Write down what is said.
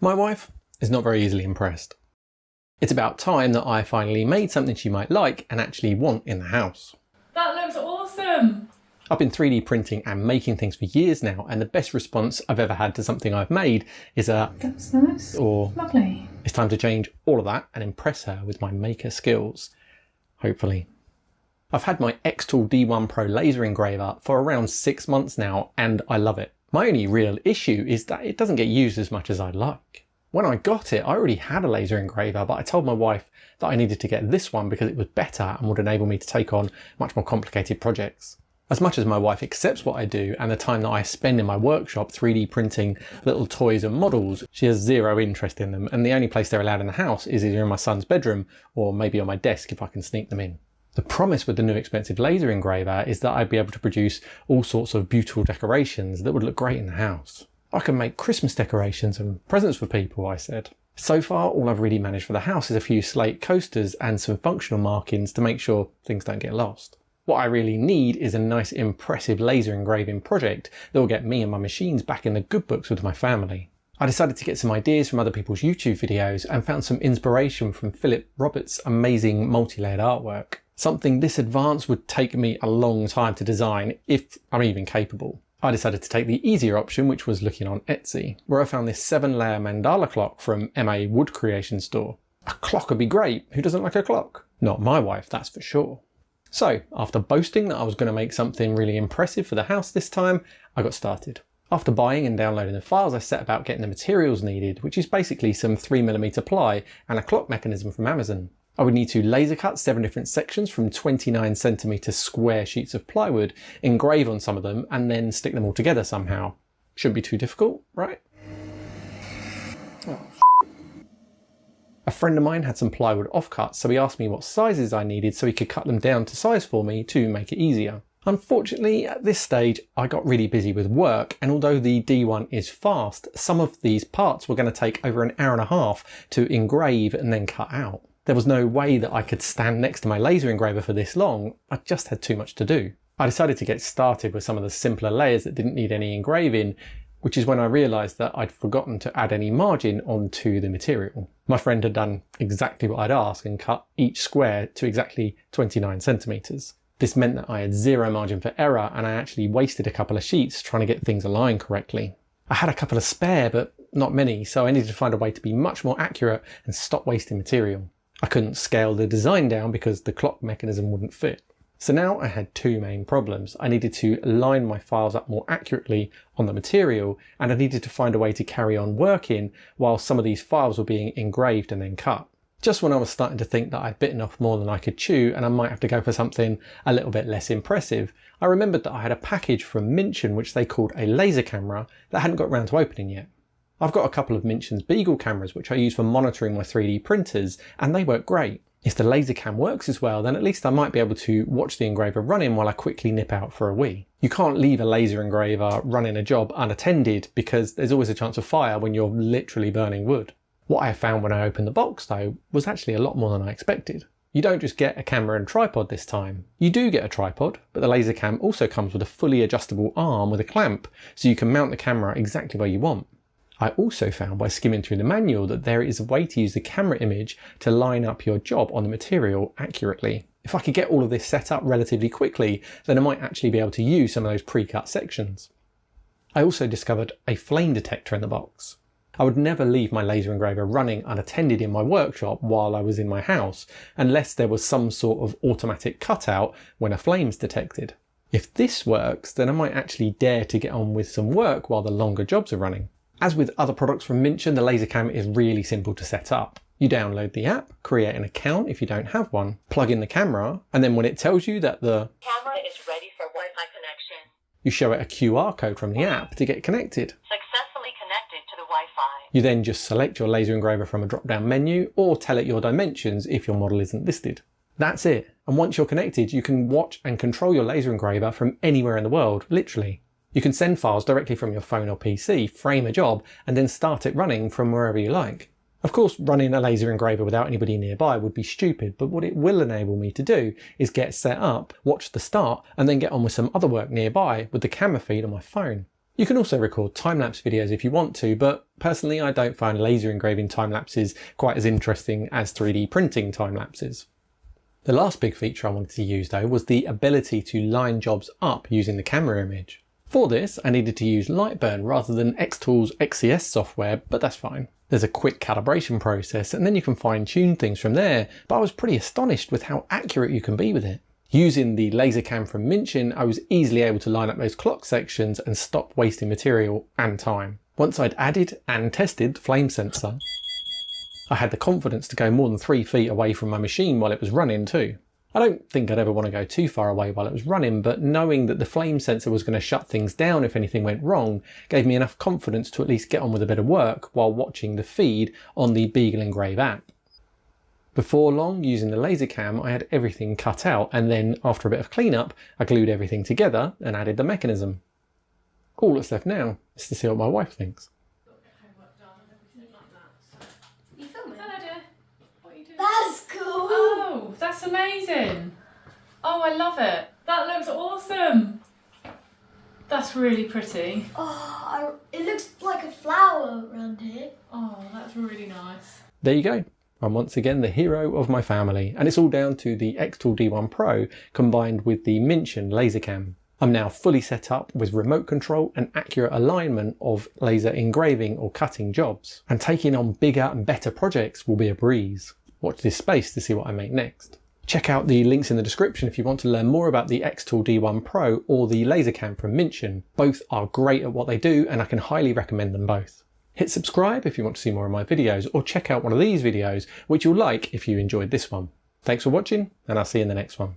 My wife is not very easily impressed. It's about time that I finally made something she might like and actually want in the house. That looks awesome! I've been 3D printing and making things for years now, and the best response I've ever had to something I've made is a "That's nice," or "Lovely." It's time to change all of that and impress her with my maker skills. Hopefully. I've had my Xtool D1 Pro laser engraver for around 6 months now, and I love it. My only real issue is that it doesn't get used as much as I'd like. When I got it, I already had a laser engraver, but I told my wife that I needed to get this one because it was better and would enable me to take on much more complicated projects. As much as my wife accepts what I do and the time that I spend in my workshop 3D printing little toys and models, she has zero interest in them, and the only place they're allowed in the house is either in my son's bedroom or maybe on my desk if I can sneak them in. The promise with the new expensive laser engraver is that I'd be able to produce all sorts of beautiful decorations that would look great in the house. I can make Christmas decorations and presents for people, I said. So far, all I've really managed for the house is a few slate coasters and some functional markings to make sure things don't get lost. What I really need is a nice impressive laser engraving project that will get me and my machines back in the good books with my family. I decided to get some ideas from other people's YouTube videos and found some inspiration from Philip Roberts' amazing multi-layered artwork. Something this advanced would take me a long time to design if I'm even capable. I decided to take the easier option, which was looking on Etsy, where I found this 7-layer mandala clock from MA Wood Creation Store. A clock would be great, who doesn't like a clock? Not my wife, that's for sure. So, after boasting that I was going to make something really impressive for the house this time, I got started. After buying and downloading the files, I set about getting the materials needed, which is basically some 3mm ply and a clock mechanism from Amazon. I would need to laser cut 7 different sections from 29cm square sheets of plywood, engrave on some of them, and then stick them all together somehow. Shouldn't be too difficult, right? Oh. A friend of mine had some plywood offcuts, so he asked me what sizes I needed so he could cut them down to size for me to make it easier. Unfortunately, at this stage, I got really busy with work, and although the D1 is fast, some of these parts were going to take over an hour and a half to engrave and then cut out. There was no way that I could stand next to my laser engraver for this long. I just had too much to do. I decided to get started with some of the simpler layers that didn't need any engraving, which is when I realised that I'd forgotten to add any margin onto the material. My friend had done exactly what I'd asked and cut each square to exactly 29cm. This meant that I had zero margin for error, and I actually wasted a couple of sheets trying to get things aligned correctly. I had a couple of spare, but not many, so I needed to find a way to be much more accurate and stop wasting material. I couldn't scale the design down because the clock mechanism wouldn't fit. So now I had two main problems. I needed to line my files up more accurately on the material, and I needed to find a way to carry on working while some of these files were being engraved and then cut. Just when I was starting to think that I'd bitten off more than I could chew and I might have to go for something a little bit less impressive, I remembered that I had a package from Mintion which they called a laser camera that hadn't got round to opening yet. I've got a couple of Mintion's Beagle cameras which I use for monitoring my 3D printers, and they work great. If the Lasercam works as well, then at least I might be able to watch the engraver running while I quickly nip out for a wee. You can't leave a laser engraver running a job unattended because there's always a chance of fire when you're literally burning wood. What I found when I opened the box though was actually a lot more than I expected. You don't just get a camera and tripod this time. You do get a tripod, but the Lasercam also comes with a fully adjustable arm with a clamp, so you can mount the camera exactly where you want. I also found by skimming through the manual that there is a way to use the camera image to line up your job on the material accurately. If I could get all of this set up relatively quickly, then I might actually be able to use some of those pre-cut sections. I also discovered a flame detector in the box. I would never leave my laser engraver running unattended in my workshop while I was in my house, unless there was some sort of automatic cutout when a flame's detected. If this works, then I might actually dare to get on with some work while the longer jobs are running. As with other products from Mintion, the Lasercam is really simple to set up. You download the app, create an account if you don't have one, plug in the camera, and then when it tells you that the camera is ready for Wi-Fi connection, you show it a QR code from the app to get connected. Successfully connected to the Wi-Fi. You then just select your laser engraver from a drop-down menu or tell it your dimensions if your model isn't listed. That's it. And once you're connected, you can watch and control your laser engraver from anywhere in the world, literally. You can send files directly from your phone or PC, frame a job, and then start it running from wherever you like. Of course, running a laser engraver without anybody nearby would be stupid, but what it will enable me to do is get set up, watch the start, and then get on with some other work nearby with the camera feed on my phone. You can also record time-lapse videos if you want to, but personally I don't find laser engraving time-lapses quite as interesting as 3D printing time-lapses. The last big feature I wanted to use though was the ability to line jobs up using the camera image. For this I needed to use Lightburn rather than Xtool's XCS software, but that's fine. There's a quick calibration process and then you can fine-tune things from there, but I was pretty astonished with how accurate you can be with it. Using the Lasercam from Mintion, I was easily able to line up those clock sections and stop wasting material and time. Once I'd added and tested flame sensor, I had the confidence to go more than 3 feet away from my machine while it was running too. I don't think I'd ever want to go too far away while it was running, but knowing that the flame sensor was going to shut things down if anything went wrong gave me enough confidence to at least get on with a bit of work while watching the feed on the Beagle Engrave app. Before long, using the Lasercam, I had everything cut out, and then after a bit of cleanup, I glued everything together and added the mechanism. All that's left now is to see what my wife thinks. You filming? Hello, dear. What are you doing? That's cool. Oh, that's amazing. Oh, I love it. That looks awesome. That's really pretty. Oh, it looks like a flower around here. Oh, that's really nice. There you go. I'm once again the hero of my family, and it's all down to the Xtool D1 Pro combined with the Mintion Lasercam. I'm now fully set up with remote control and accurate alignment of laser engraving or cutting jobs, and taking on bigger and better projects will be a breeze. Watch this space to see what I make next. Check out the links in the description if you want to learn more about the Xtool D1 Pro or the Lasercam from Mintion. Both are great at what they do and I can highly recommend them both. Hit subscribe if you want to see more of my videos, or check out one of these videos which you'll like if you enjoyed this one. Thanks for watching, and I'll see you in the next one.